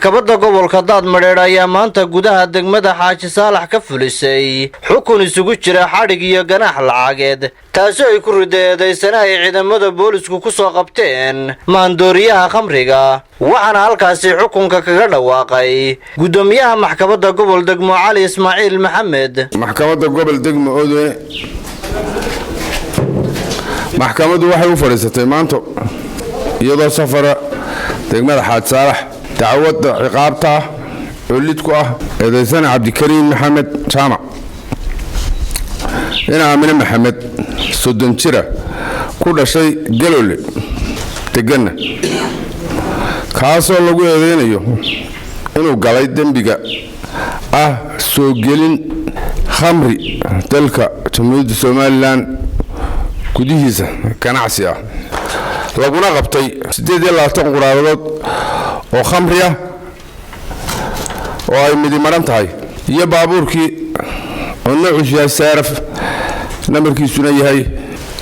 maxkamadda gobolka Daadmareer ayaa maanta gudaha degmada Xaaji Saalax ka fulisay xukun isugu jira xadhig iyo ganaax lacageed taasoo ay ku rideedaysanahay ciidamada boolisku ku soo qabteen maandooriyaha khamriga waxaana halkaasi xukunka kaga dhawaaqay gudoomiyaha maxkamadda gobol degmo Cali Ismaaciil Maxamed. maxkamadda gobol degmo Oodwe maxkamaddu waxay u fadhiisatay maanta iyadoo safara degmada Xaaji Saalax dacwada ciqaabta oo lidku ah eedeysana Cabdikariin Maxamed Jaamac Amine Maxamed soddon jira ku dhashay Galole degan kaasoo lagu eedeynayo inuu galay dambiga soo gelin khamri dalka Jamhuuriyadda Soomaaliland gudihiisa ganacsi laguna qabtay 28 quraadood oo khamri oo ay midi maran tahay iyo baabuurkii oo noociisa saaraf nambarkiisuna yahay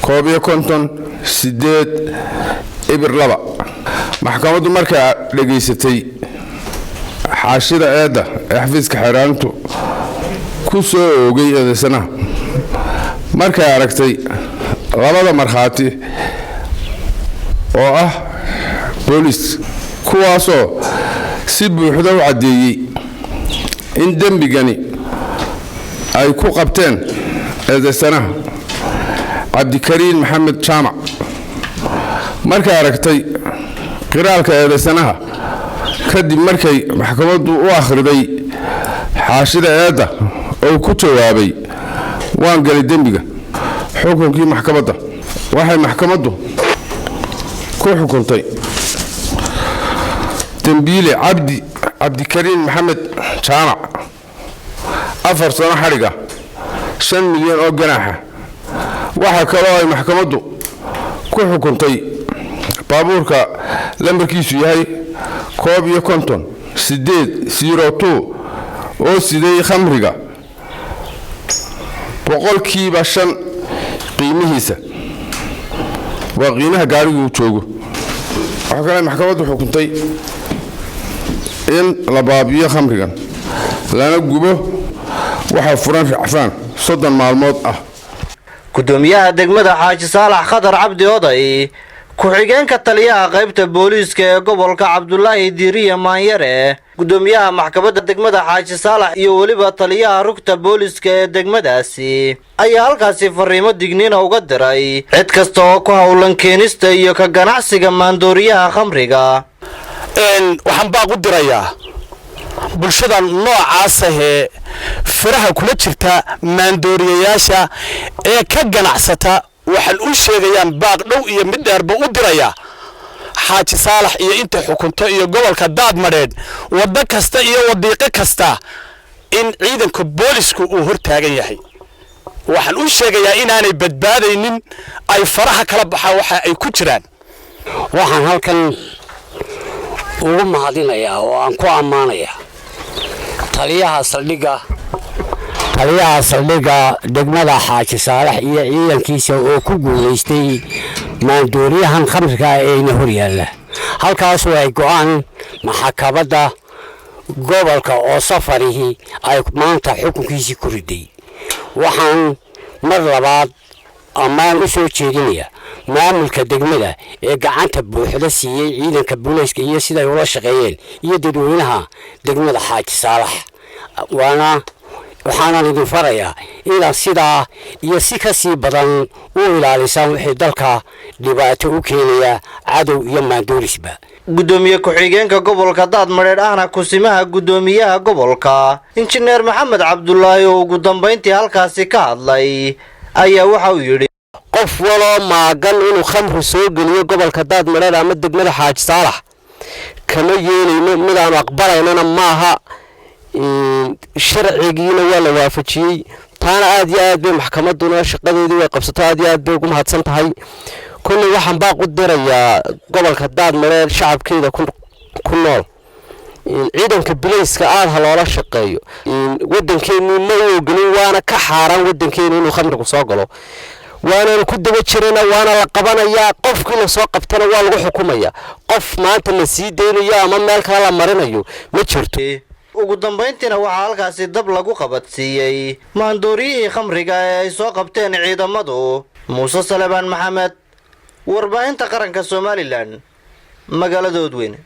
58 ibir 2 maxkamaddu markaa dhageysatay xaashida eeda xafiiska xeeraantu ku soo oogay eedeysanaha markay aragtay labada marxaati oo boolis kuwaasoo si buuxda u cadeeyay in dambigani ay ku qabteen eedeysanaha Cabdikariin Maxamed Jaamac markay aragtay qiraalka eedeysanaha kadib markay maxkamaddu u akhriday xaashida eeda oo ku jawaabay waan galay dambiga xukunkii maxkamadda waxay maxkamaddu ku xukuntay dambiile Cabdikariin Maxamed Jaamac 4 sano xariga 5 milyan oo ganaaxa waxa kale oo ay maxkamaddu ku xukuntay baabuurka lambarkiisu yahay 58 oo siday khamriga boqolkiiba 5 qiimihiisa waa qiimaha gaarigu joogo waxa kale maxkamaddu xukuntay in la baabiyo khamrigan lana gubo waxa furan racfaan 30 maalmood gudoomiyaha degmada Xaaji Saalax Khadar Cabdi Oday ku-xigeenka taliyaha qaybta booliiska ee gobolka Cabdullaahi Diiriye Maanyare gudoomiyaha maxkamadda degmada Xaaji Saalax iyo waliba taliyaha rugta booliiska ee degmadaasi ayaa halkaasi fariimo digniin uga diray cid kasta oo ku hawlan keenista iyo ka ganacsiga maandooriyaha khamriga waxaan baa u dirayaa bulshada noocaas faraha kula jirta maandooriyayaasha ee ka ganacsata waxaan u sheegayaan baaq dhow iyo mid dheerba u diraya Xaaji Saalax iyo inta xukunto iyo gobolka Daadmareer wada kasta iyo wadiiqo kasta in ciidanka boolisku uu hortaagan yahay waxaan u sheegayaa inaanay badbaadaynin ay faraha kala baxaan waxa ay ku jiraan waxaan halkan ugu mahadinayaa oo aan ku amaanayaa taliyaha saldhiga degmada Xaaji Saalax iyo ciidankiisa oo ku guuleystay maandooriyahan khamriga ee hor yaalla halkaas oo ay go'aan maxkamadda gobolka oo safarihi ay maanta xukunkiisa ku riday waxaan mar labaad ammaan u soo jeedinayaa maamulka degmada ee gacanta buuxda siiyay ciidanka booliiska iyo sida ay ula shaqeeyeen iyo dadweynaha degmada Xaaji Saalax waxaan idin farayaa in sida iyo si ka sii badan u ilaalisaan wixii dalka dhibaato u keenaya cadow iyo maandoorisba gudoomiye ku-xigeenka gobolka Daadmareer ahna kusimaha gudoomiyaha gobolka injineer Maxamed Cabdullaahi oo ugu dambeyntii halkaasi ka hadlay ayaa waxa uu yiri qof walo maagan inuu khamri soo geliyo gobolka Daadmareer ama degmada Xaaji Saalax kama yeelayno midaan aqbalaynana maaha sharcigiina waa la waafajiyay taana aad iyo aad bay maxkamadduna shaqadeedii way qabsato aad iyo aad bay ugu mahadsan tahay kulli waxaan baaq u dirayaa gobolka Daadmareer shacabkeeda ku nool ciidanka booliiska aad loola shaqeeyo wadankeenu ma oogolin waana ka xaaran wadankeenu inuu khamrigu soo galo waana ku daba jirana waana la qabanayaa qofkii la soo qabtana waa lagu xukumaya qof maanta la sii deynayo ama meel kale la marinayo ma jirto ugu dambeyntiina waxaa halkaasi dab lagu qabadsiiyey maandooriyihii khamriga ee ay soo qabteen ciidamadu. Muuse Salebaan Maxamed, warbaahinta qaranka Somaliland, magaalada Odweyne.